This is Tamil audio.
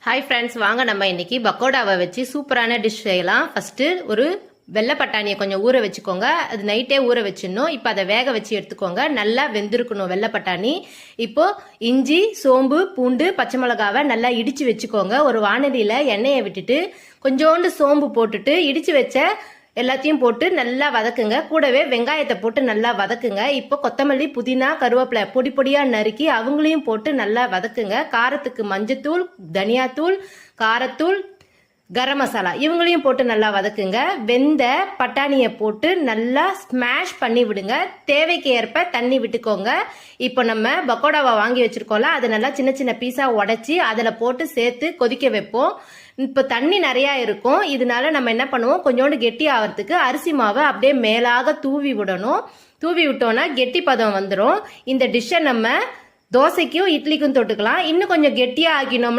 ஹாய் ஃப்ரெண்ட்ஸ், வாங்க நம்ம இன்னைக்கு பக்கோடாவை வச்சு சூப்பரான டிஷ் செய்யலாம். ஃபர்ஸ்ட் ஒரு வெள்ளை பட்டாணியை கொஞ்சம் ஊற வச்சுக்கோங்க. அது நைட்டே ஊற வச்சிடணும். இப்போ அதை வேக வச்சு எடுத்துக்கோங்க. நல்லா வெந்திருக்கணும் வெள்ளை பட்டாணி. இப்போ இஞ்சி, சோம்பு, பூண்டு, பச்சை மிளகாவை நல்லா இடிச்சு வச்சுக்கோங்க. ஒரு வானலியில எண்ணெயை விட்டுட்டு கொஞ்சோண்டு சோம்பு போட்டுட்டு இடிச்சு வச்ச எல்லாத்தையும் போட்டு நல்லா வதக்குங்க. கூடவே வெங்காயத்தை போட்டு நல்லா வதக்குங்க. இப்போ கொத்தமல்லி, புதினா, கருவேப்பிலை பொடி பொடியா நறுக்கி அவங்களையும் போட்டு நல்லா வதக்குங்க. காரத்துக்கு மஞ்சத்தூள், தனியாத்தூள், காரத்தூள், கரம் மசாலா இவங்களையும் போட்டு நல்லா வதக்குங்க. வெந்த பட்டாணியை போட்டு நல்லா ஸ்மாஷ் பண்ணி விடுங்க. தேவைக்கு ஏற்ப தண்ணி விட்டுக்கோங்க. இப்போ நம்ம பக்கோடாவை வாங்கி வச்சிருக்கோம்ல, அதை நல்லா சின்ன சின்ன பீஸா உடைச்சி அதில் போட்டு சேர்த்து கொதிக்க வைப்போம். இப்போ தண்ணி நிறையா இருக்கும். இதனால நம்ம என்ன பண்ணுவோம், கொஞ்சோண்டு கெட்டி ஆகிறதுக்கு அரிசி மாவை அப்படியே மேலாக தூவி விடணும். தூவி விட்டோம்னா கெட்டி பதம் வந்துடும். இந்த டிஷ்ஷை நம்ம தோசைக்கும் இட்லிக்கும் தொட்டுக்கலாம். இன்னும் கொஞ்சம் கெட்டியாக ஆக்கினோம்னா